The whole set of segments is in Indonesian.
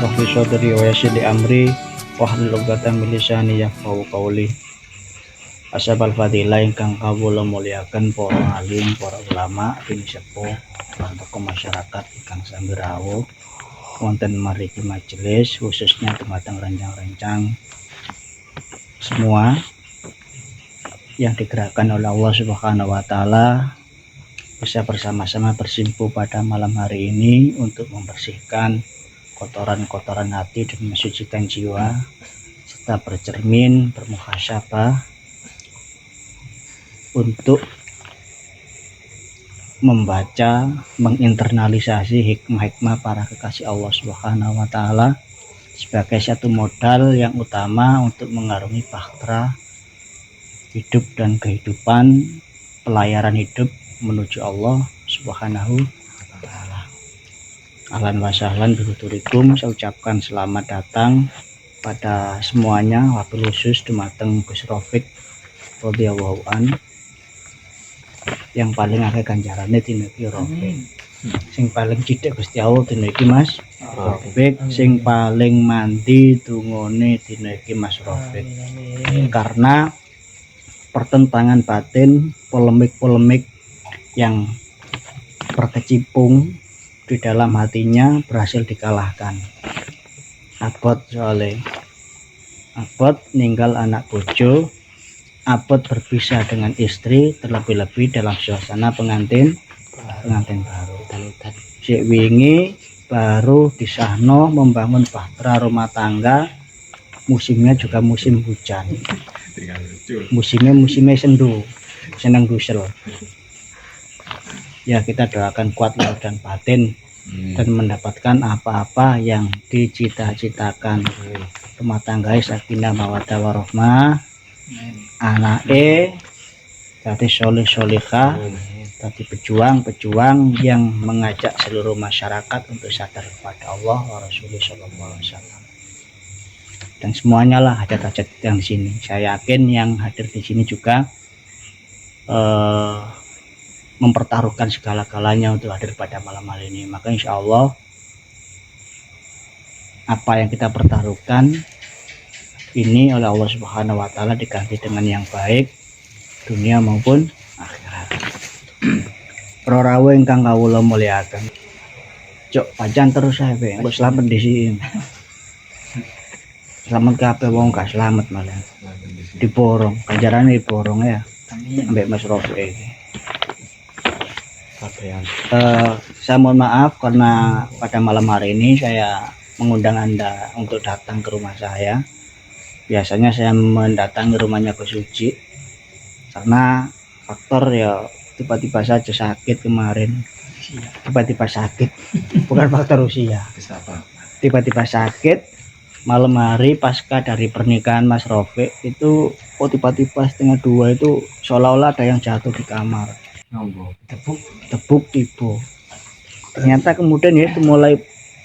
shrah li sadri wa yassir li amri wahlul 'uqdatam min lisani yafqahu qawli. Ashabal fadilah ingkang kawula muliaken para alim, para ulama, bini sepuh, lan tokoh masyarakat ingkang sami rawuh wonten mariki majelis, khususnya dumateng rencang-rencang semua yang digerakkan oleh Allah Subhanahu wa taala bisa bersama-sama bersimpu pada malam hari ini untuk membersihkan kotoran-kotoran hati dan mensucikan jiwa, serta bercermin, bermuhasabah untuk membaca, menginternalisasi hikmah-hikmah para kekasih Allah Subhanahu wa taala sebagai satu modal yang utama untuk mengarungi bahtera hidup dan kehidupan, pelayaran hidup menuju Allah Subhanahu wa taala. Ahlan wa sahlan bihudurikum, saya ucapkan selamat datang pada semuanya, wabil khusus dumateng Gus Rafiq radhiyallahu an, yang paling akeh ganjarane dina iki Rafiq. Sing paling cithik Gusti Allah dina iki Mas Rafiq, sing paling mandi dungane dina iki Mas Rafiq. Karena pertentangan batin, polemik-polemik yang berkecimpung di dalam hatinya berhasil dikalahkan. Abot soalnya, abot ninggal anak bojo, abot berpisah dengan istri, terlebih-lebih dalam suasana pengantin baru. Si wingi baru disahno membangun bahtera rumah tangga, musimnya juga musim hujan, musimnya sendu, senang dusel. Ya, kita doakan kuat lahir dan batin dan mendapatkan apa-apa yang dicita-citakan. Rumah tangga sakinah mawaddah warahmah, anake jadi soleh-solihah, jadi pejuang-pejuang yang mengajak seluruh masyarakat untuk sadar kepada Allah wa Rasulullah sallallahu alaihi wasallam. Dan semuanya lah hajat-hajat yang di sini. Saya yakin yang hadir di sini juga mempertaruhkan segala-galanya untuk hadir pada malam hari ini. Maka insya Allah apa yang kita pertaruhkan ini oleh Allah Subhanahu wa taala diganti dengan yang baik dunia maupun akhirat. Para rawuh ingkang kawula mulyakaken, cok pajan terus ae we, engko slamet di sini. Selamat kabeh wong gak selamat malah. Diborong, ganjarane diborong ya. Ambek Mas Rafiq iki. Saya mohon maaf karena pada malam hari ini saya mengundang Anda untuk datang ke rumah saya. Biasanya saya mendatangi rumahnya Gus Suci karena faktor ya tiba-tiba saja sakit kemarin. Tiba-tiba sakit, bukan faktor usia. Tiba-tiba sakit malam hari pasca dari pernikahan Mas Rafiq itu, tiba-tiba 1:30 itu seolah-olah ada yang jatuh di kamar. Tebuk ibu. Ternyata kemudian ya itu mulai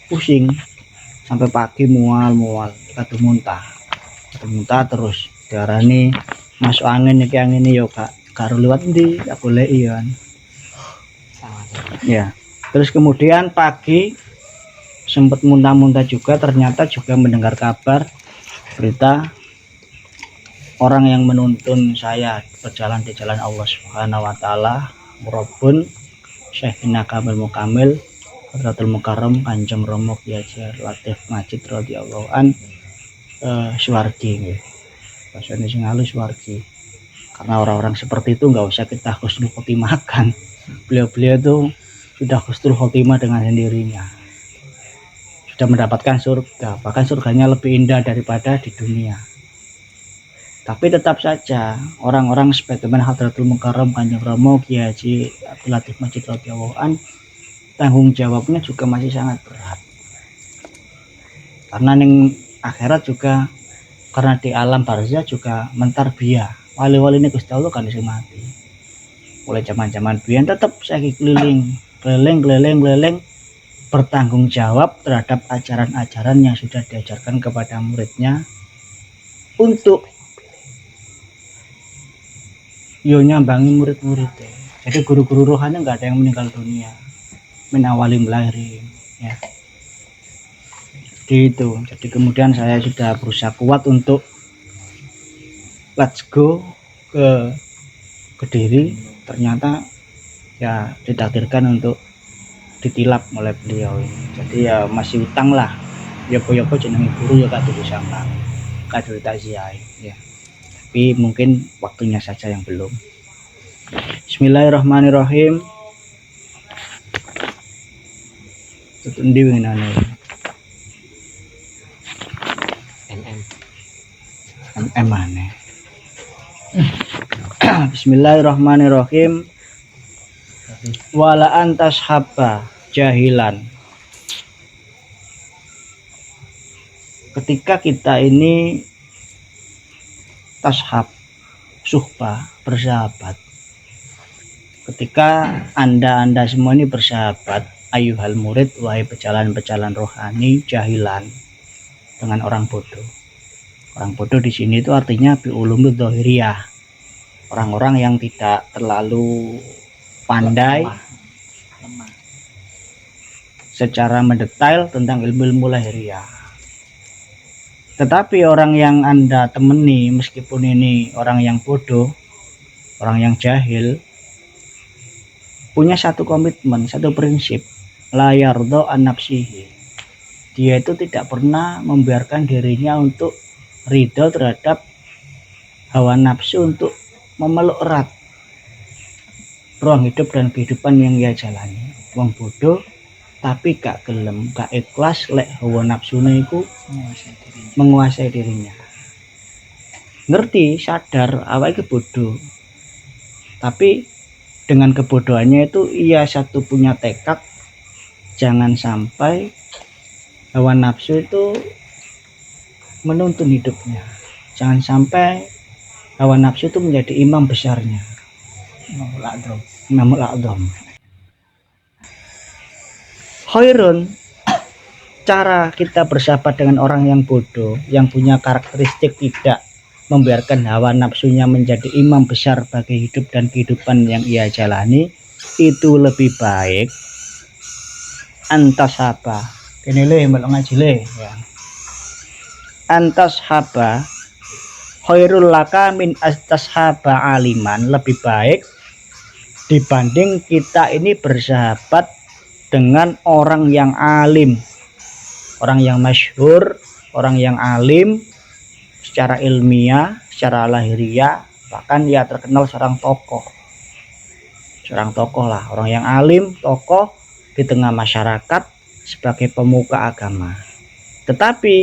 pusing sampai pagi, mual kadu muntah terus. Diarani masuk angin iki, angin yo gak karo liwat ndi, gak boleh iya. Ya. Terus kemudian pagi sempat muntah-muntah juga, ternyata juga mendengar kabar berita orang yang menuntun saya berjalan di jalan Allah Subhanahu wa taala, Murabun Syekhina Kamil Mukamil Hadratul Mukarram Kanjeng Romo Kyai Haji Latif Majid radhiyallahu an, swargi nggih. Bahasane sing halus swargi. Karena orang-orang seperti itu nggak usah kita husnul khotimah kan. Beliau-beliau itu sudah husnul khotimah dengan sendirinya. Sudah mendapatkan surga, bahkan surganya lebih indah daripada di dunia. Tapi tetap saja orang-orang sebagaimana Hadratul Mukarram Kanjeng Romo Kyai Haji Latif Majid radhiyallahu an, tanggung jawabnya juga masih sangat berat. Karena ning akhirat juga, karena di alam barzah juga mentarbiyah wali-wali ini Gusti Allah kan sing mati. Mulai zaman-zaman biyen tetap saiki keliling bertanggung jawab terhadap ajaran-ajaran yang sudah diajarkan kepada muridnya untuk yo nyambangi murid-muridnya. Jadi guru-guru rohani nggak ada yang meninggal dunia min awali melahirin ya. seperti itu. Jadi kemudian saya sudah berusaha kuat untuk let's go ke Kediri, ternyata ya ditakdirkan untuk ditilap oleh beliau ini. Jadi ya masih utang lah, yopo-yopo jenenge guru ya kak dulu sama kak dulu takziah ya, tapi mungkin waktunya saja yang belum. Bismillahirrahmanirrahim. Tutundi winginane MM aneh. Bismillahirrahmanirrahim. Wala antas haba jahilan. Ketika kita ini tashab, suhbah, bersahabat, ketika anda semua ini bersahabat, ayuhal murid, wahai pejalan-pejalan rohani, jahilan, dengan orang bodoh. Orang bodoh di sini itu artinya biulumud dzahiriyah, orang-orang yang tidak terlalu pandai secara mendetail tentang ilmu-ilmu lahiriah. Tetapi orang yang anda temani, meskipun ini orang yang bodoh, orang yang jahil, punya satu komitmen, satu prinsip, la yardha an nafsihi. Dia itu tidak pernah membiarkan dirinya untuk ridho terhadap hawa nafsu untuk memeluk erat ruang hidup dan kehidupan yang ia jalani. Wong bodoh tapi gak gelem, gak ikhlas lek hawa nafsune iku menguasai dirinya. Ngerti, sadar awake bodoh, tapi dengan kebodohannya itu ia satu punya tekad, jangan sampai hawa nafsu itu menuntun hidupnya, jangan sampai hawa nafsu itu menjadi imam besarnya, Imamul A'dham. Khairun, cara kita bersahabat dengan orang yang bodoh, yang punya karakteristik tidak membiarkan hawa nafsunya menjadi imam besar bagi hidup dan kehidupan yang ia jalani, itu lebih baik antas haba. Kene le mbok ngaji le ya. Antas haba khairul laka min astas haba aliman, lebih baik dibanding kita ini bersahabat dengan orang yang alim, orang yang masyhur, orang yang alim secara ilmiah, secara lahiriah, bahkan ia terkenal seorang tokoh lah, orang yang alim, tokoh di tengah masyarakat sebagai pemuka agama. Tetapi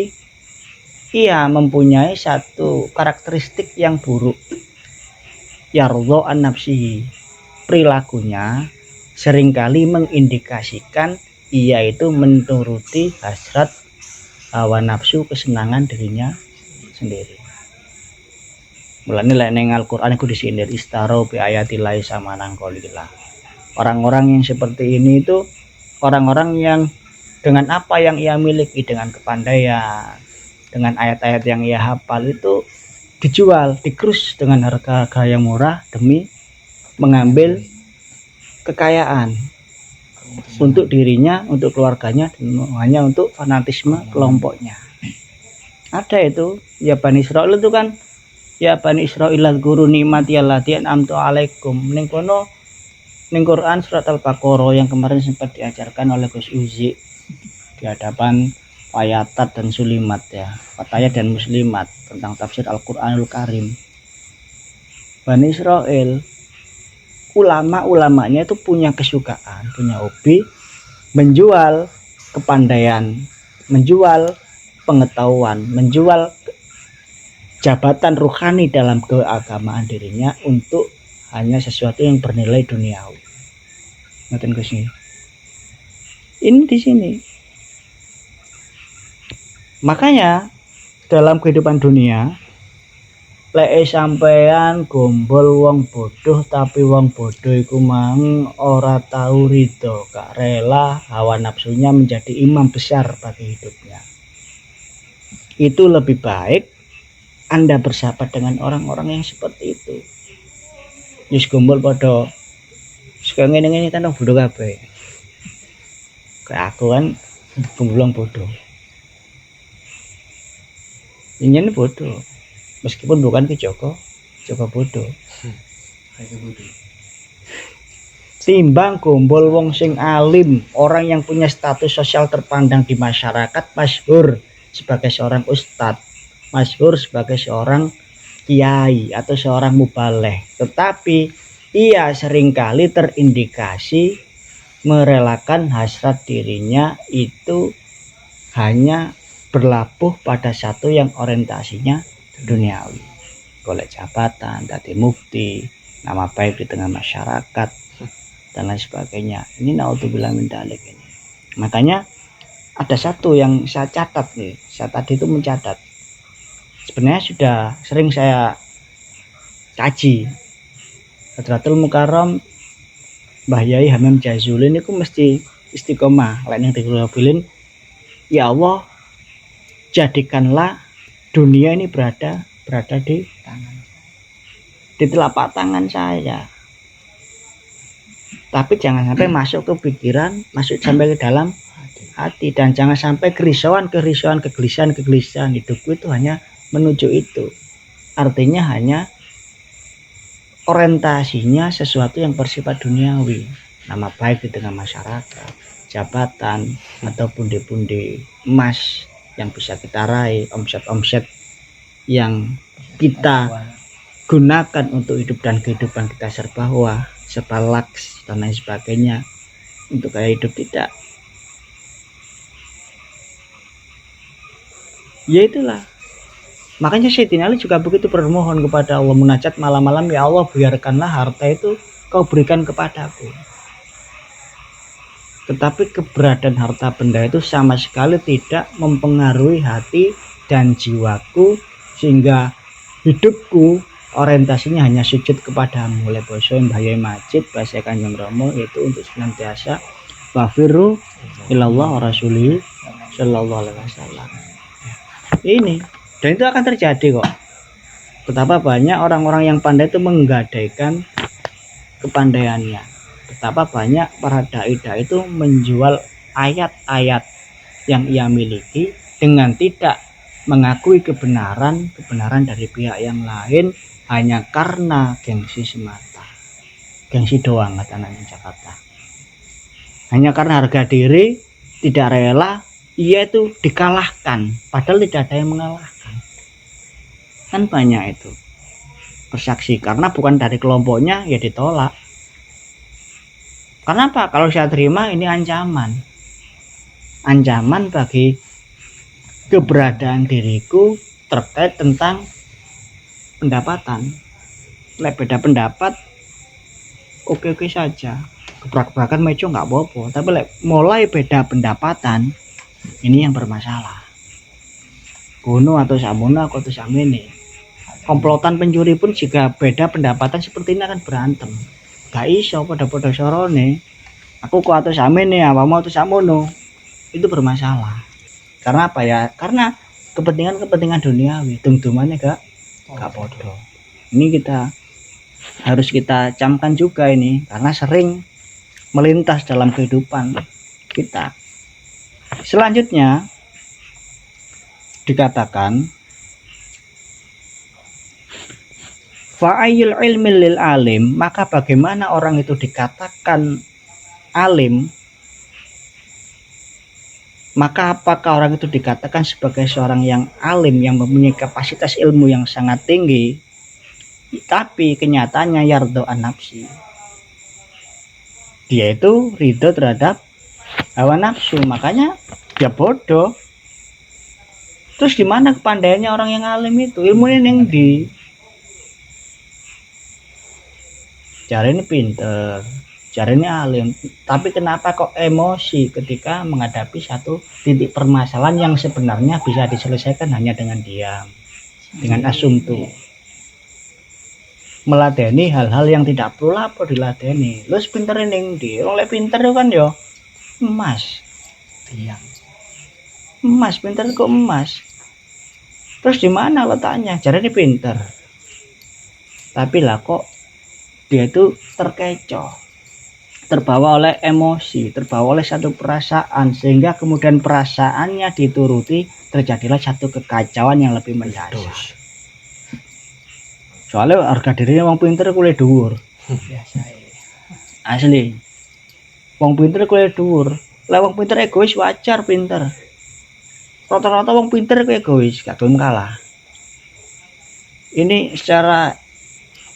ia mempunyai satu karakteristik yang buruk, yardha an nafsihi, perilakunya seringkali mengindikasikan ia itu menuruti hasrat hawa nafsu kesenangan dirinya sendiri. Mulane lek ning Al-Qur'an iku disindir istaro bi ayatillahi samanan qalila. Orang-orang yang seperti ini itu orang-orang yang dengan apa yang ia miliki, dengan kepandaian, dengan ayat-ayat yang ia hafal itu dijual, dikrus dengan harga-harga yang murah demi mengambil kekayaan untuk dirinya, untuk keluarganya, dan hanya untuk fanatisme kelompoknya. Ada itu, ya Bani Israil itu kan, ya Bani Israil guru nikmati allati an'amtu alaikum. Ning kono ning Quran surat Al-Baqarah yang kemarin sempat diajarkan oleh Gus Uzi di hadapan Fayatat dan Sulimat ya, Fatayat dan Muslimat, tentang tafsir Al-Qur'anul Karim. Bani Israil, ulama-ulamanya itu punya kesukaan, punya hobi menjual kepandaian, menjual pengetahuan, menjual jabatan rohani dalam keagamaan dirinya untuk hanya sesuatu yang bernilai duniawi. Ngaten Gus ini di sini. Makanya dalam kehidupan dunia, lek sampean gombol wong bodoh, tapi wong bodoh iku mang ora tahu ridho, gak rela hawa nafsunya menjadi imam besar bagi hidupnya. Itu lebih baik Anda bersahabat dengan orang-orang yang seperti itu. Yus gombol podo suka ngene-ngene kan bodoh kabeh. Kayak aku kan gombol bodoh. Ini bodoh. Meskipun bukan Ki Joko bodoh. Timbang gombol wong sing alim, orang yang punya status sosial terpandang di masyarakat, masyhur sebagai seorang ustadz, masyhur sebagai seorang kiai atau seorang mubaleh, tetapi ia seringkali terindikasi merelakan hasrat dirinya itu hanya berlabuh pada satu yang orientasinya duniawi, golek jabatan, dadi mufti, nama baik di tengah masyarakat dan lain sebagainya. Ini naudzubillah min dzalik ini. Makanya ada satu yang saya catat nih, saya tadi itu mencatat. Sebenarnya sudah sering saya kaji. Hadratul Mukarram Mbah Yai Hamam Jazuli itu mesti istiqomah lain yang dikulabilin, ya Allah jadikanlah dunia ini berada di tangan, di telapak tangan saya. Tapi jangan sampai masuk ke pikiran, masuk sampai ke dalam hati, dan jangan sampai kerisauan, kegelisahan hidupku itu hanya menuju itu. Artinya hanya orientasinya sesuatu yang bersifat duniawi, nama baik di tengah masyarakat, jabatan atau pundi-pundi emas yang bisa kita raih, omset-omset yang kita gunakan untuk hidup dan kehidupan kita serba wah, serba laks dan lain sebagainya untuk gaya hidup tidak. Ya itulah. Makanya Sayyidina Ali juga begitu bermohon kepada Allah, munajat malam-malam, ya Allah biarkanlah harta itu kau berikan kepadaku. Tetapi keberadaan harta benda itu sama sekali tidak mempengaruhi hati dan jiwaku, sehingga hidupku orientasinya hanya sujud kepadamu. Oleh basa Mbah Yai Majid, bahasa Kanjeng Rama, yaitu untuk senantiasa wafiru ilallah rasuli sallallahu alaihi wasallam. Ini, dan itu akan terjadi kok. Betapa banyak orang-orang yang pandai itu menggadaikan kepandaiannya. Betapa banyak para dai-dai itu menjual ayat-ayat yang ia miliki dengan tidak mengakui kebenaran dari pihak yang lain, hanya karena gengsi semata. Gengsi doang kata anak Jakarta. Hanya karena harga diri, tidak rela ia itu dikalahkan, padahal tidak ada yang mengalahkan. Kan banyak itu bersaksi karena bukan dari kelompoknya, ya ditolak. Karena apa? Kalau saya terima ini ancaman bagi keberadaan diriku terkait tentang pendapatan. Lek beda pendapat oke saja, gebrak-gebrakan meja nggak apa-apa, tapi lek mulai beda pendapatan ini yang bermasalah. Kuno atau samono atau samene, komplotan pencuri pun jika beda pendapatan seperti ini akan berantem. Gak iso pada sorone, aku kok atau samene, apa mau atau samono, itu bermasalah. Karena apa ya? Karena kepentingan duniawi, tung-tungannya gak podo. Ini harus kita camkan juga ini, karena sering melintas dalam kehidupan kita. Selanjutnya dikatakan fa'ayil ilmi lil alim, maka bagaimana orang itu dikatakan alim, maka apakah orang itu dikatakan sebagai seorang yang alim, yang mempunyai kapasitas ilmu yang sangat tinggi, tapi kenyataannya yardo an-nafsi, dia itu ridho terhadap hawa nafsu, makanya dia bodoh. Terus gimana kepandaiannya orang yang alim itu? Ilmunya yang di cara ini pinter, cara ini alim, tapi kenapa kok emosi ketika menghadapi satu titik permasalahan yang sebenarnya bisa diselesaikan hanya dengan diam, dengan asumtu, meladeni hal-hal yang tidak perlu apa diladeni. Lu pinter ini di, oleh pinter itu kan yo emas, diam, emas, pinter kok emas. Terus di mana letaknya? Cara ini pinter, tapi lah kok dia itu terkecoh, terbawa oleh emosi, terbawa oleh satu perasaan, sehingga kemudian perasaannya dituruti terjadilah satu kekacauan yang lebih mendasar. Soalnya harga diri wong pinter kuliah dhuwur. Biasa asli. Wong pinter kuliah dhuwur. Lah wong pinter egois wajar pinter. Rata-rata wong pinter ku egois, gak gelem kalah. Ini secara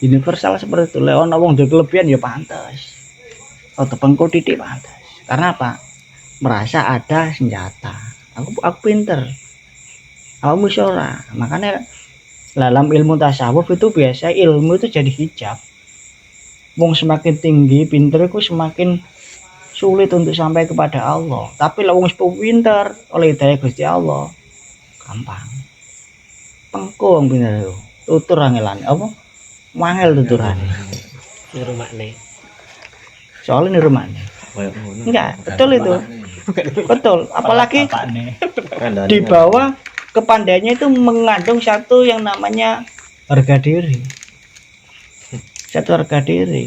universal seperti itu. Lek ana wong duwe kelebihan ya pantes. Atau pengko titik pantes. Karena apa? Merasa ada senjata. Aku pinter. Aku ora. Makanya dalam ilmu tasawuf itu biasa ilmu itu jadi hijab. Wong semakin tinggi pinter itu semakin sulit untuk sampai kepada Allah. Tapi lah wong pinter oleh hidayah Gusti Allah gampang. Pengko wong pinter itu. Tutur angelan apa? Mangel tuturane. Niru makne. Soalnya niru makne. Enggak, betul itu. Betul, apalagi di bawah kepandaiannya itu mengandung satu yang namanya harga diri. Satu harga diri.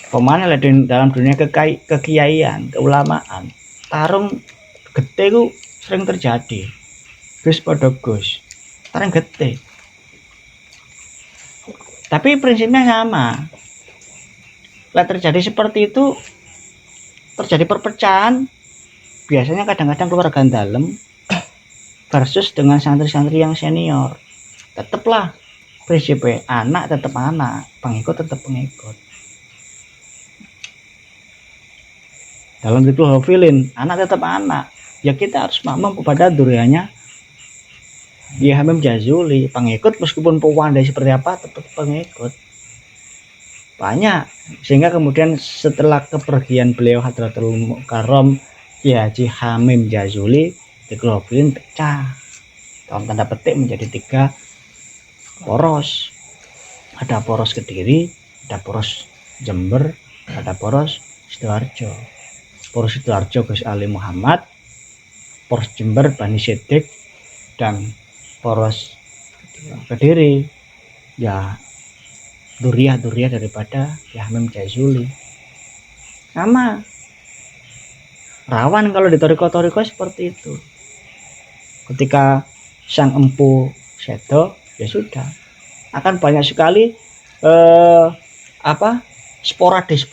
Pemana dalam dunia kekiaian, keulamaan, tarung gede itu sering terjadi. Gus pada Gus, tarung gede. Tapi prinsipnya sama. Lah terjadi seperti itu, terjadi perpecahan. Biasanya kadang-kadang keluarga dalam versus dengan santri-santri yang senior. Tetaplah prinsipnya anak tetap anak, pengikut tetap pengikut. Dalam itu hafilin, anak tetap anak. Ya kita harus mampu pada duriannya. Ya Hamim Jazuli, pengikut meskipun pewandai seperti apa tetap pengikut. Banyak, sehingga kemudian setelah kepergian beliau Hadratul Mukarram Kiai Haji Hamim Jazuli, dikelompokkan pecah dalam tanda petik menjadi 3 poros. Ada poros Kediri, ada poros Jember, ada poros Sidoarjo. Poros Sidoarjo Gus Ali Muhammad, poros Jember Bani Sidik, dan poros Kediri ya duriah daripada Hamim Jazuli. Sama rawan kalau di toriko seperti itu. Ketika sang empu sedo, ya sudah akan banyak sekali sporadis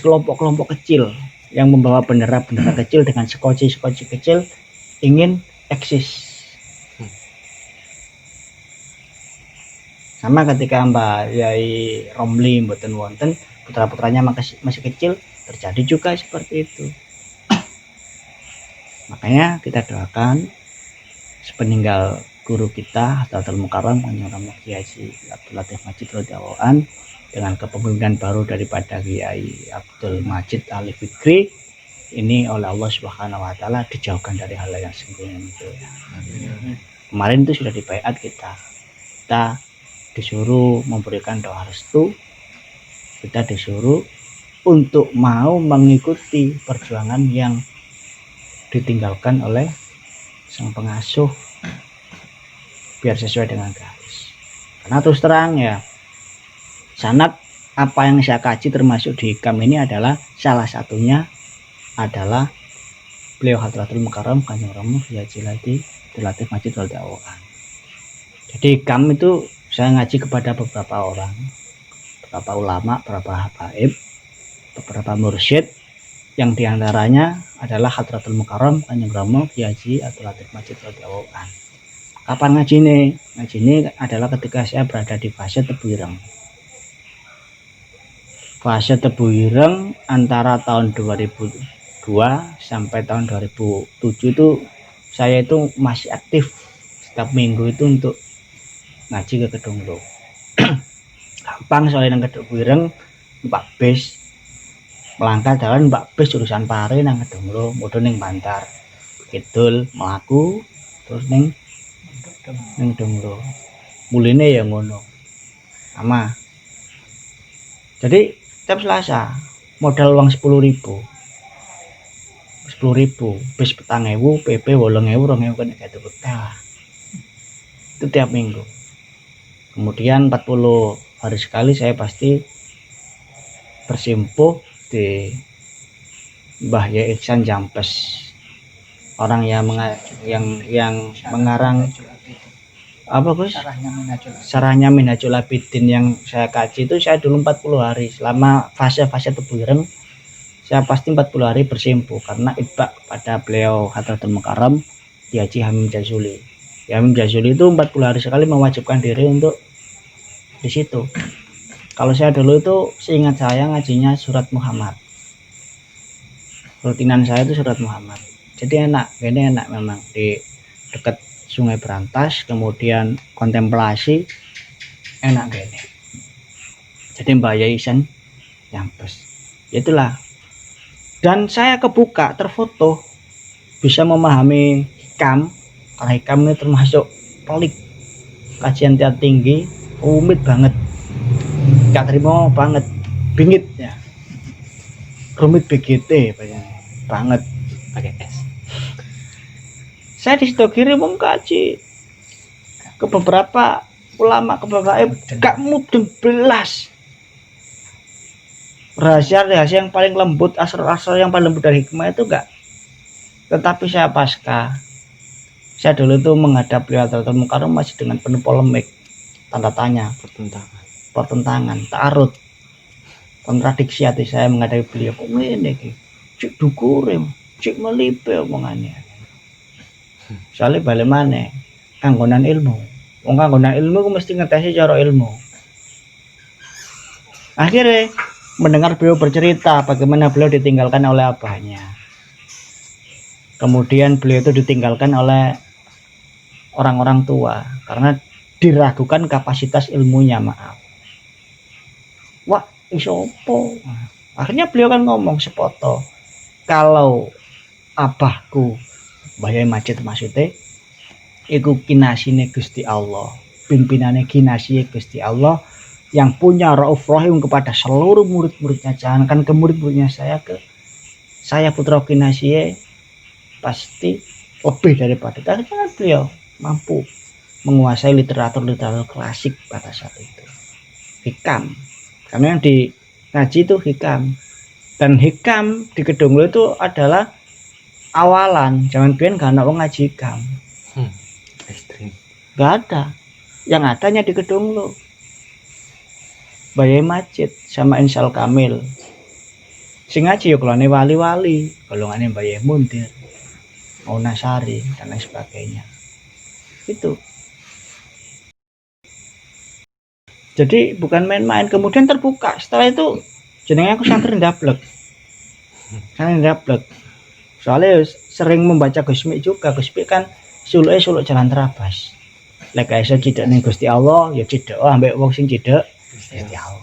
kelompok-kelompok kecil yang membawa bendera kecil dengan skoci kecil ingin eksis. Sama ketika Mbak Yai Romli mboten wonten, putra-putranya masih kecil, terjadi juga seperti itu. Makanya kita doakan sepeninggal guru kita Hadratul Mukarram Kanjeng Rama Kiai Haji Abdul Latif Majid radhiyallahu an, dengan kepemimpinan baru daripada Kiai Abdul Majid Ali Fikri ini oleh Allah Subhanahu wa taala dijauhkan dari hal yang sembunyi itu. Kemarin itu sudah dibaiat kita disuruh memberikan doa restu, kita disuruh untuk mau mengikuti perjuangan yang ditinggalkan oleh sang pengasuh biar sesuai dengan garis. Karena terus terang ya, sanad apa yang saya kaji termasuk di Hikam ini adalah salah satunya adalah beliau Hadratul Mukarram Kanjeng Rama Kiai Haji Latif Majid radhiyallahu an. Jadi Hikam itu saya ngaji kepada beberapa orang, beberapa ulama, beberapa habaib, beberapa mursyid, yang diantaranya adalah Hadratul Mukarram Kanjeng Rama Kiai Haji Abdul Latif Majid radhiyallahu an. Kapan ngaji ini? Ngaji ini adalah ketika saya berada di fase Tebu Ireng. Fase Tebu Ireng antara tahun 2002 sampai tahun 2007 itu saya itu masih aktif setiap minggu itu untuk ngaji ke Kedunglo. Gampang soalnya nang Tebu Ireng Mbak Bis melangkah jalan Mbak Bis jurusan Pare nang Kedunglo, mudhun ning Bantar. Kidul mlaku terus ning Kedunglo. Muline ya ngono. Sama. Jadi tiap Selasa modal uang 10.000 bis 4.000 PP 8.000 2.000 kan kayak itu tiap minggu. Kemudian 40 hari sekali saya pasti bersimpuh di Mbah Yai Ihsan Jampes orang yang mengarang apa Gus? Sarahnya Minhajul Abidin yang saya kaji itu saya dulu 40 hari selama fase-fase tubuh ireng, saya pasti 40 hari bersimpuh karena itbak pada beliau Hadratul Mukarram di Haji Hamim Jazuli. Hamim Jazuli itu 40 hari sekali mewajibkan diri untuk di situ. Kalau saya dulu itu seingat saya ngajinya surat Muhammad, rutinan saya itu surat Muhammad. Jadi ini enak memang di dekat Sungai Berantas, kemudian kontemplasi enak gini. Jadi Mbak Yaisen nyampes itulah, dan saya kebuka terfoto bisa memahami hikam karena hikam ini termasuk pelik, kajian tingkat tinggi, rumit banget, gak terima banget, bingit ya, rumit BGT banget pakai S. Saya di situ kirim mengkaji ke beberapa ulama, ke beberapa gak mudeng belas rahasia yang paling lembut, asal yang paling lembut dari hikmah itu enggak. Tetapi saya pasca, saya dulu itu menghadap beliau Hadratul Mukarram masih dengan penuh polemik, tanda tanya, pertentangan, ta'arud, kontradiksi hati saya menghadapi beliau. Kok ngene iki? Cik dukurim, cik melipe omongannya. Soalnya balik mana kanggonan ilmu, wong kanggonan ilmu aku mesti ngetesi cara ilmu. Akhirnya mendengar beliau bercerita bagaimana beliau ditinggalkan oleh abahnya, kemudian beliau itu ditinggalkan oleh orang-orang tua karena diragukan kapasitas ilmunya, maaf. Wah isopo, akhirnya beliau kan ngomong sepoto, kalau abahku Mbah Majid maksudnya iku kinasine Gusti Allah, pimpinannya kinasih Gusti Allah yang punya Rauf Rahim kepada seluruh murid-muridnya, jangankan ke murid-muridnya saya putra kinasih pasti lebih daripada. Tapi kan beliau mampu menguasai literatur klasik pada saat itu, hikam, karena yang di ngaji itu hikam, dan hikam di Kedung Lu itu adalah awalan. Jangan biar gak ada ngaji hikam, Ekstrim, gak ada, yang adanya di Kedung Lu Mbah Majid sama Insal Kamil, sing ngaji ya kelone wali-wali, golongane Mbah Mundir, mau Nasari dan lain sebagainya. Itu jadi bukan main-main. Kemudian terbuka setelah itu jenenge aku santri ndablek, soalnya sering membaca Gusmi juga. Gusmi kan suluk jalan terabas, lek iso cidek ning Gusti Allah ya cidek ambek wong sing cidek Gusti Allah,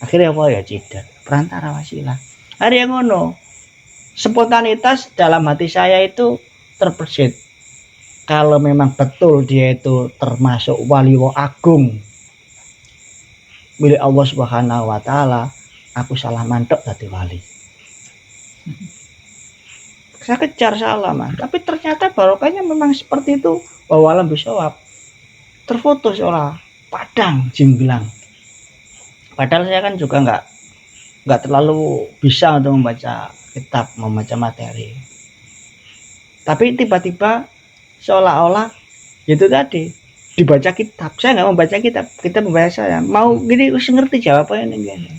akhirnya apa ya cidek perantara wasilah. Hari yang ngono, spontanitas dalam hati saya itu terbersit. Kalau memang betul dia itu termasuk wali agung milik Allah Subhanahu wa taala, aku salah mantok dadi wali. Saya kejar salaman, tapi ternyata barokahnya memang seperti itu. Bahwa alam bisawab terfoto seolah padang jinglang. Padahal saya kan juga nggak terlalu bisa untuk membaca kitab, membaca materi. Tapi tiba-tiba seolah-olah itu tadi dibaca kitab. Saya nggak membaca kitab, kita membaca saya. Mau gini, harus ngerti jawabannya gini.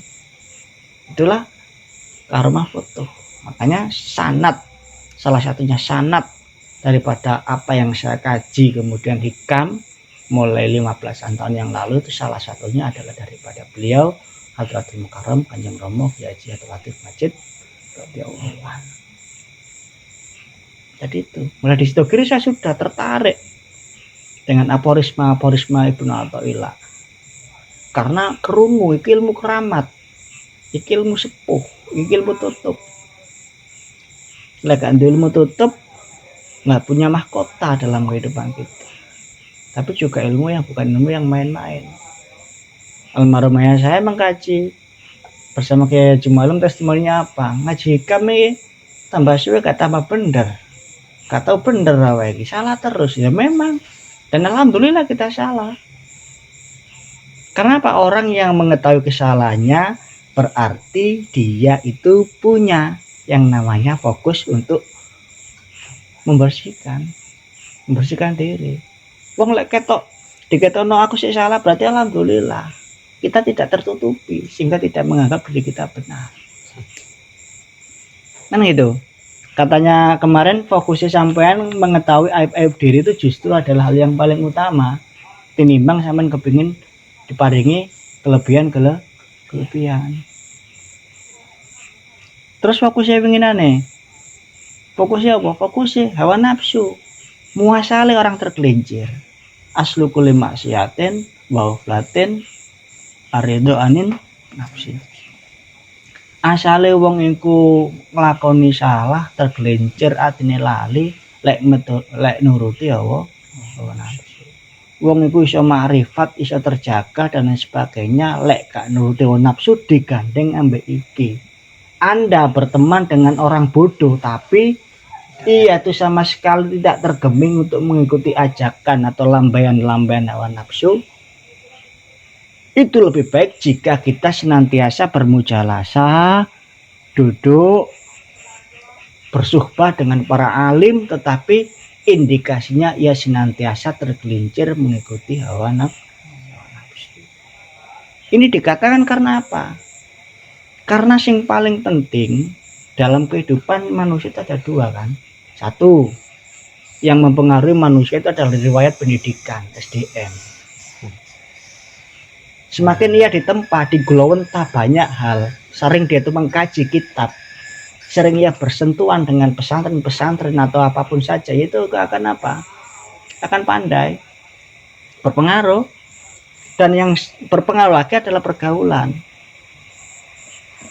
Itulah karomah foto. Makanya sanad, salah satunya sanad daripada apa yang saya kaji kemudian hikam mulai 15-an tahun yang lalu, itu salah satunya adalah daripada beliau Hadratul Mukarram Kanjeng Romo Kiai Haji Abdul Latif Majid radhiyallahu anhu. Jadi itu mulai di situ kiri saya sudah tertarik dengan aforisma Ibnu Athaillah, karena kerungu iki ilmu keramat, iki ilmu sepuh, iki ilmu tutup. Lek ilmu tutup nggak punya mahkota dalam kehidupan kita, tapi juga ilmu yang bukan ilmu yang main-main. Almarhum ayah saya mengkaji bersama Kiai Haji Malum, testimoninya apa? Ngaji hikam nih tambah suwe gak tambah bener, gak tahu bener lagi salah terus ya memang. Dan alhamdulillah kita salah. Karena apa? Orang yang mengetahui kesalahannya berarti dia itu punya yang namanya fokus untuk membersihkan diri. Wong lek ketok diketono aku sih salah, berarti alhamdulillah kita tidak tertutupi sehingga tidak menganggap diri kita benar. Kan gitu. Katanya kemarin fokusnya sampean mengetahui aib-aib diri itu justru adalah hal yang paling utama tinimbang sampean kepingin diparingi kelebihan. Terus fokusnya penginane. Fokusnya apa? Fokusnya hawa nafsu. Muasale orang tergelincir. Aslu kulli maksiatin wa uflatin arido anin nafsi. Asale wong iku nglakoni salah tergelincir atine lali lek nuruti hawa nafsu. Wong iku iso makrifat, iso terjaga dan lain sebagainya, lek gak nuruti hawa nafsu digandeng ambek iki. Anda berteman dengan orang bodoh tapi ia tuh sama sekali tidak tergeming untuk mengikuti ajakan atau lambaian-lambaian hawa nafsu. Itu lebih baik jika kita senantiasa bermujalasah, duduk, bersuhbah dengan para alim, tetapi indikasinya ia senantiasa tergelincir mengikuti hawa nafsu. Ini dikatakan karena apa? Karena yang paling penting dalam kehidupan manusia itu ada dua kan. Satu, yang mempengaruhi manusia itu adalah riwayat pendidikan, SDM. Semakin ia ditempa, digulawentah banyak hal, sering dia itu mengkaji kitab, sering ia bersentuhan dengan pesantren-pesantren atau apapun saja, itu akan apa? Akan pandai, berpengaruh. Dan yang berpengaruh lagi adalah pergaulan.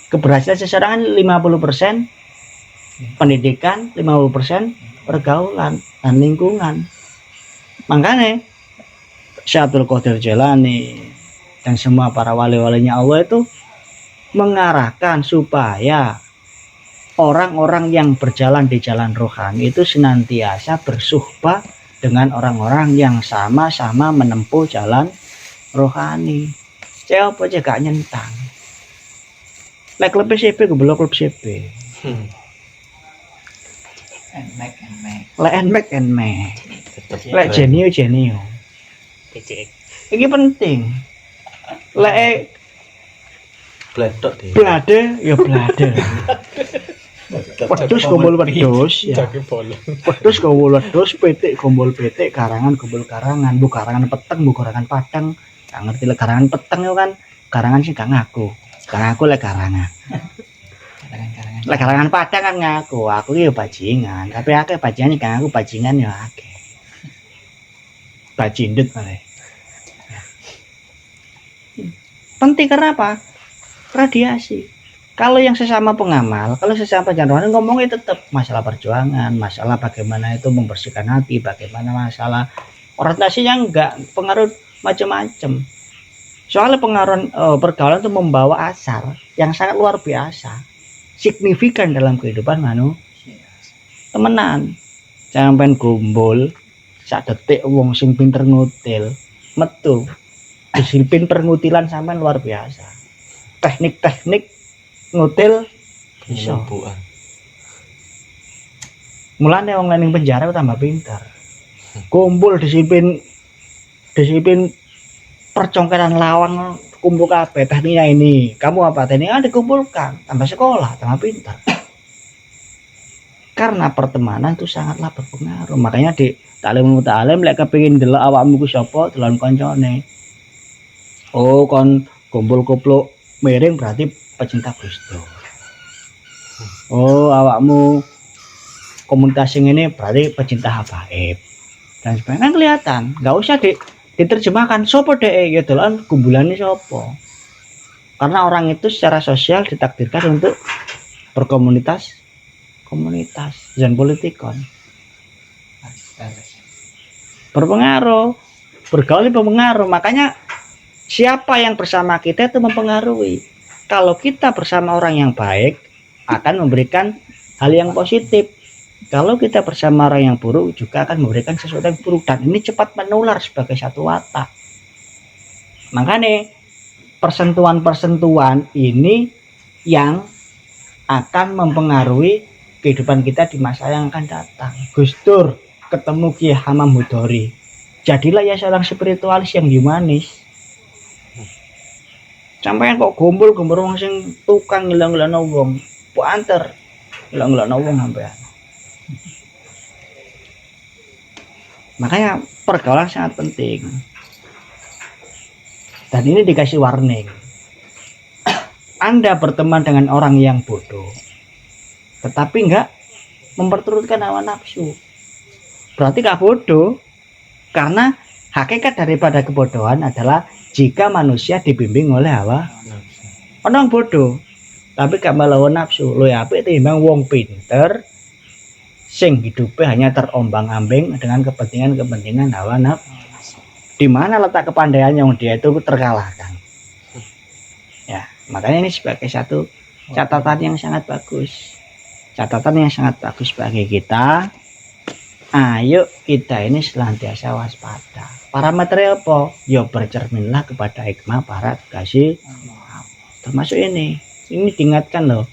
Keberhasilan seseorang 50% pendidikan, 50% pergaulan dan lingkungan. Makanya Syekh Abdul Qadir Jailani dan semua para wali-walinya Allah itu mengarahkan supaya orang-orang yang berjalan di jalan rohani itu senantiasa bersuhbah dengan orang-orang yang sama-sama menempuh jalan rohani. Siapa aja gak nyentang. Lek klub CP gue belok klub CP. Lek and make. Lek genio. PCX. Ini penting. Lek Bledok deh. blade ya blade. Wedhus gombol wedhus ya. Wedhus gombol wedhus, petik gombol petik, karangan gombol karangan, bu karangan peteng, bu karangan padang. Gak ngerti lek karangan peteng itu kan karangan sih gak ngaku. Gak ngaku lek karangan. Lek karangan padang kan ngaku, aku iki bajingan, tapi akeh bajingan gak ngaku bajingan ya akeh. Bajindut malah. Penting karena apa? Radiasi. Kalau yang sesama pengamal, kalau sesama penjarawan ngomongnya tetap masalah perjuangan, masalah bagaimana itu membersihkan hati, bagaimana masalah orientasinya enggak, pengaruh macam-macam. Soalnya pengaruh pergaulan itu membawa asar yang sangat luar biasa, signifikan dalam kehidupan manusia. Temenan, sampean gombol, sak detik wong sing pinter ngutil, metu. Disiplin perngutilan sampean luar biasa. Teknik-teknik ngutil bisa. Mulane wong ning penjara tambah pintar. Kumpul disiplin percongkeran lawang kumpul kabeh tekniknya ini. Kamu apa tekniknya dikumpulkan, tambah sekolah, tambah pintar. Karena pertemanan itu sangatlah berpengaruh. Makanya di taklim muta'alim lek kepengin delok awakmu ku sapa delon kancane. Oh kon kumpul kupluk miring berarti pecinta Gus Dur. Oh awakmu komunitas ini berarti pecinta habaib dan sebagainya. Kan kelihatan, nggak usah diterjemahkan sopo deh gitu kan kumpulannya sopo. Karena orang itu secara sosial ditakdirkan untuk berkomunitas dan politikon. Berpengaruh, bergaul berpengaruh. Makanya siapa yang bersama kita itu mempengaruhi. Kalau kita bersama orang yang baik akan memberikan hal yang positif. Kalau kita bersama orang yang buruk juga akan memberikan sesuatu yang buruk, dan ini cepat menular sebagai satu watak. Makanya persentuhan-persentuhan ini yang akan mempengaruhi kehidupan kita di masa yang akan datang. Gus Dur ketemu Ki Hamam Hudori, jadilah ya seorang spiritualis yang humanis. Sampai kok gombol wong sing tukang ngilang-ilangno wong, puanter ngilang-ilangno wong sampean. Makanya pergaulan sangat penting. Dan ini dikasih warning. Anda berteman dengan orang yang bodoh, tetapi enggak memperturutkan hawa nafsu, berarti enggak bodoh. Karena hakikat daripada kebodohan adalah jika manusia dibimbing oleh hawa orang bodoh, tapi gak melawan nafsu. Lo ya apik timbang wong pinter sing hidupnya hanya terombang-ambing dengan kepentingan hawa nafsu. Di mana letak kepandaian yang dia itu terkalahkan? Ya, makanya ini sebagai satu catatan yang sangat bagus. Catatan yang sangat bagus bagi kita. Ayo kita ini senantiasa waspada. Parameter apa? Ya bercerminlah kepada hikmah para kekasih. Termasuk ini diingatkan loh.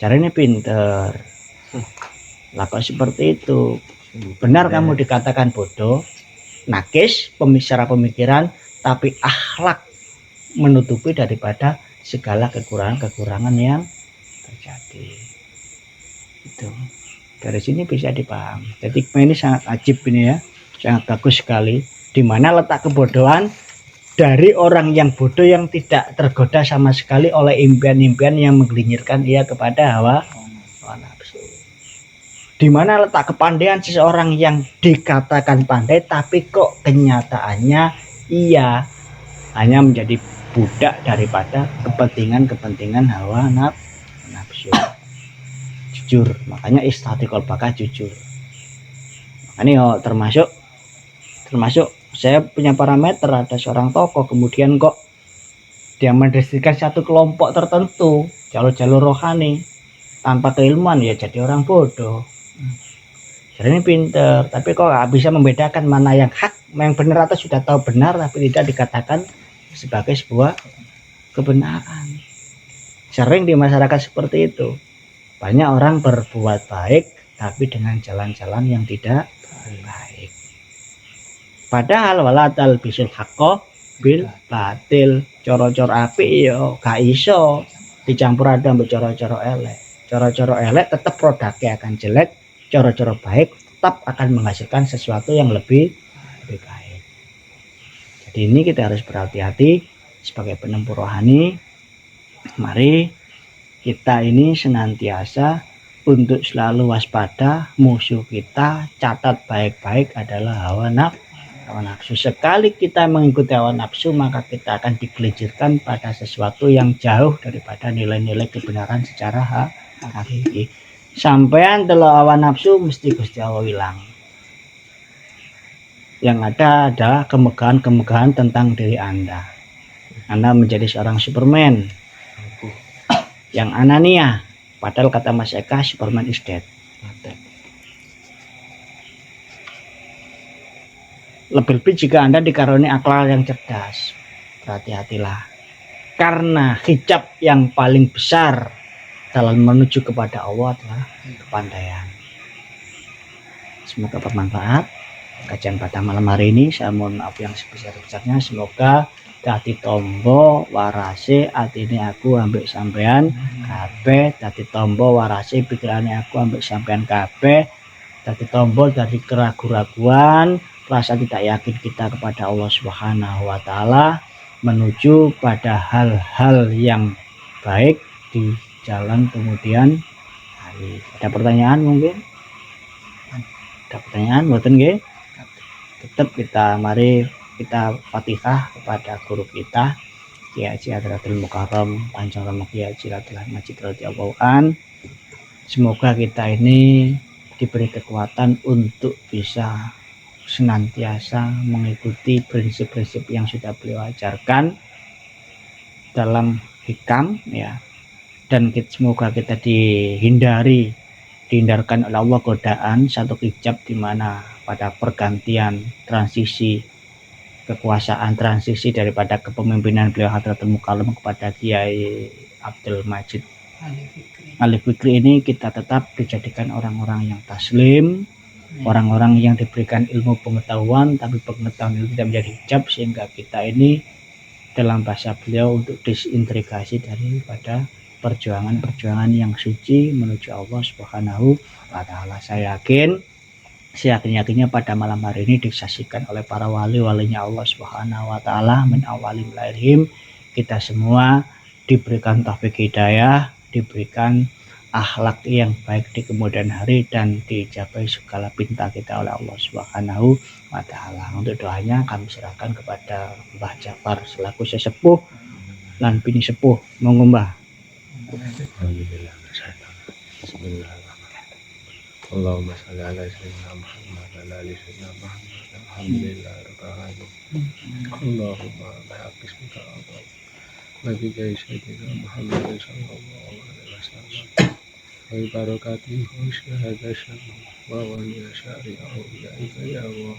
Cara ini pinter. Lakukan seperti itu. Benar kamu dikatakan bodoh, nakis, secara pemikiran, tapi akhlak menutupi daripada segala kekurangan yang terjadi. Itu dari sini bisa dipahami. Jadi ini sangat ajib ini ya, sangat bagus sekali. Di mana letak kebodohan dari orang yang bodoh yang tidak tergoda sama sekali oleh impian-impian yang menggelinyirkan ia kepada hawa nafsu. Di mana letak kepandaian seseorang yang dikatakan pandai tapi kok kenyataannya ia hanya menjadi budak daripada kepentingan hawa nafsu. Jujur, makanya istiqomah bakal jujur. Makanya termasuk saya punya parameter, ada seorang tokoh kemudian kok dia mendeskripsikan satu kelompok tertentu, jalur-jalur rohani tanpa keilmuan, ya jadi orang bodoh. Jadi ini pinter, tapi kok nggak bisa membedakan mana yang hak, yang benar, atau sudah tahu benar tapi tidak dikatakan sebagai sebuah kebenaran. Sering di masyarakat seperti itu. Banyak orang berbuat baik tapi dengan jalan-jalan yang tidak baik. Padahal walatal bisul haqqo bil batil, coro-coro api yo gak iso dicampur ada ambek coro-coro elek. Coro-coro elek tetap produknya akan jelek, coro-coro baik tetap akan menghasilkan sesuatu yang lebih baik. Jadi ini kita harus berhati-hati sebagai penempuh rohani. Mari kita ini senantiasa untuk selalu waspada. Musuh kita catat baik-baik adalah hawa nafsu. Sekali kita mengikuti hawa nafsu, maka kita akan digelincirkan pada sesuatu yang jauh daripada nilai-nilai kebenaran secara hakiki. Sampean delok hawa nafsu mesti Gusti Allah hilang. Yang ada adalah kemegahan-kemegahan tentang diri Anda. Anda menjadi seorang Superman yang Anania, padahal kata Mas Eka Superman is dead. Lebih-lebih jika Anda dikaruniai akal yang cerdas, berhati-hatilah, karena hijab yang paling besar dalam menuju kepada Allah adalah kepandaian. Semoga bermanfaat kajian pada malam hari ini. Saya mohon maaf yang sebesar-besarnya. Semoga dadi tombo warase atine aku ambek sampean kabeh, dadi tombo warase pikirane aku ambek sampean kabeh, dadi tombo dari keraguan-raguan, rasa tidak yakin kita kepada Allah Subhanahu wa taala menuju pada hal-hal yang baik di jalan kemudian hari. Ada pertanyaan mungkin? Ada pertanyaan mboten nggih? Tetap mari kita Fatihah kepada guru kita Kiai Haji Hadratul Mukarram Panjang Kiai Haji Latul Majid radhiyallahu an. Semoga kita ini diberi kekuatan untuk bisa senantiasa mengikuti prinsip-prinsip yang sudah beliau ajarkan dalam hikam ya, dan semoga kita dihindarkan oleh Allah godaan satu hijab di mana pada pergantian transisi kekuasaan, transisi daripada kepemimpinan beliau Hadratul Mukarram kepada Kiai Abdul Majid Ahli fikri ini kita tetap dijadikan orang-orang yang taslim, orang-orang yang diberikan ilmu pengetahuan, tapi pengetahuan itu tidak menjadi hijab sehingga kita ini dalam bahasa beliau untuk disintegrasi daripada perjuangan-perjuangan yang suci menuju Allah Subhanahu wa Ta'ala. Saya yakin-yakinnya pada malam hari ini disaksikan oleh para wali-walinya Allah Subhanahu wa Ta'ala min awalim lahirihim. Kita semua diberikan taufik hidayah, diberikan akhlak yang baik di kemudian hari, dan dijabai segala pinta kita oleh Allah Subhanahu wa Ta'ala. Untuk doanya kami serahkan kepada Mbah Jafar selaku sesepuh lan bini sepuh. Monggo Mbah. Alhamdulillah. Allahumma shalli ala sayyidina Muhammad wa ala ali sayyidina Muhammad. Alhamdulillah rabbil alamin. Allahumma bihaqqi ismika a'udhu wa bi jayyi sayyidina Muhammad sallallahu alaihi wasallam. Wa bi barakatihi wa syahadatin wa wali syari'ah ya Allah.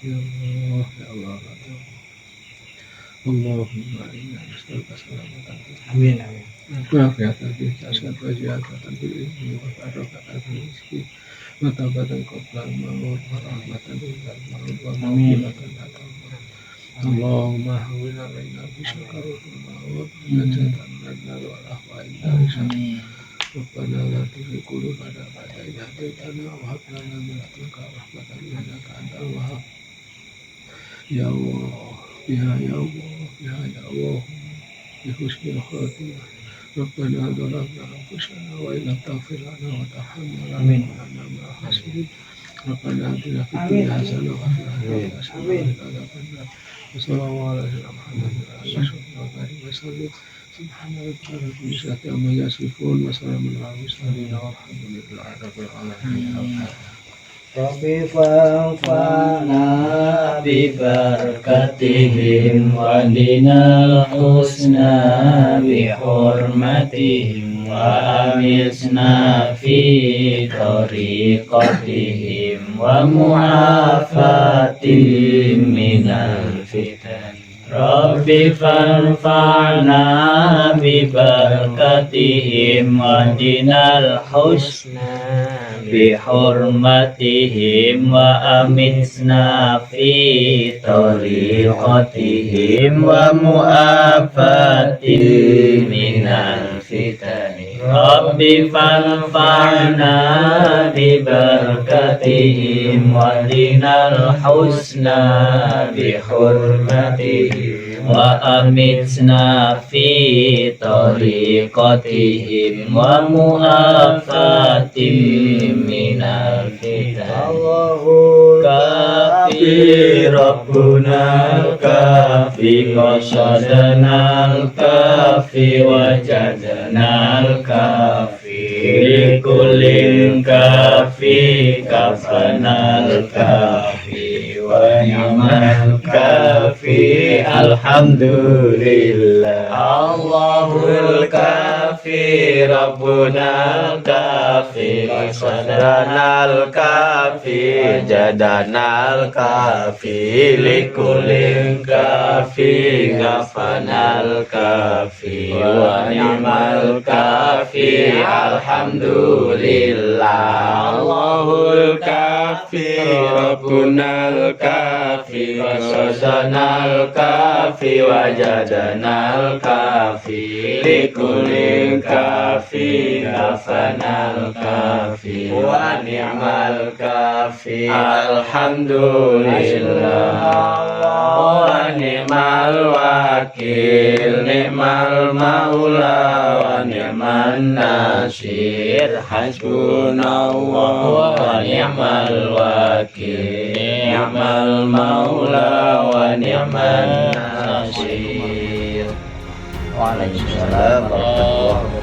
Ya Allah, ya Allah, ya Allah. Allahumma inna nas'aluka salamatan. Amin amin. Wa'afiyatan fi jasad wa ziyadatan fil ilmi wa barakatan fil rizqi wa taubatan qabla al-maut wa rahmatan ba'da al-maut wa maghfiratan ba'da al-maut. Allahumma hawwin 'alaina bi syakaratil maut wa najatan minal ahwa'i al-risal. Rabbana la tuzigh qulubana ba'da idh hadaytana wa hab lana min ladunka rahmatan innaka antal wahhab. Ya Allah, ya Allah, ya Allah, bi husnil khatimah. Rabbana zalamna anfusana wa in lam taghfir lana wa tarhamna lanakunanna minal khasirin. Rabbana atina fid dunya hasanah wa fil akhirati hasanah wa qina adzaban nar. Wassalamu ala sayyidina Muhammad wa ala alihi wa sallam. Subhana rabbika rabbil izzati amma yasifun wa salamun alal mursalin walhamdulillahi rabbil alamin. Rabbi fanfa'na bi barakatihim wa dinal husna bi hurmatihim wa amisna fi tariqatihim wa mu'afatihim minal fitan. Rabbi fanfa'na bi barakatihim wa dinal husna bi hurmatihim wa amisna fi tariqatihim wa mu'afatihim minal fitani. Rabbi fanfa'na bi barakatihim wa dinal husna bi hurmatihim wa amitna fi tariqatihim wa mu'afatihim minal fitan. Allahu kafi Rabbuna kafi qasadana kafi wajadana kafi likullin kafi kafanal kafi wa ni'mal kafi. Alhamdulillah. Allahul kafi Rabbuna kafi qasadanal kafi jadanal kafi likullin kafi gafanal kafi wa ni'mal kafi. Alhamdulillah. Allahul kafi Rabbunal kafi qasadanal kafi wajadanal kafi likulil kafi gafanal kafi wa ni'mal kafi. Alhamdulillah. Wa ni'mal wakil ni'mal maula wa ni'man nasir. Hasbunallah wa ni'mal wakil ni'mal maula wa ni'man nasir. Waalaikumsalam warahmatullahi wabarakatuh.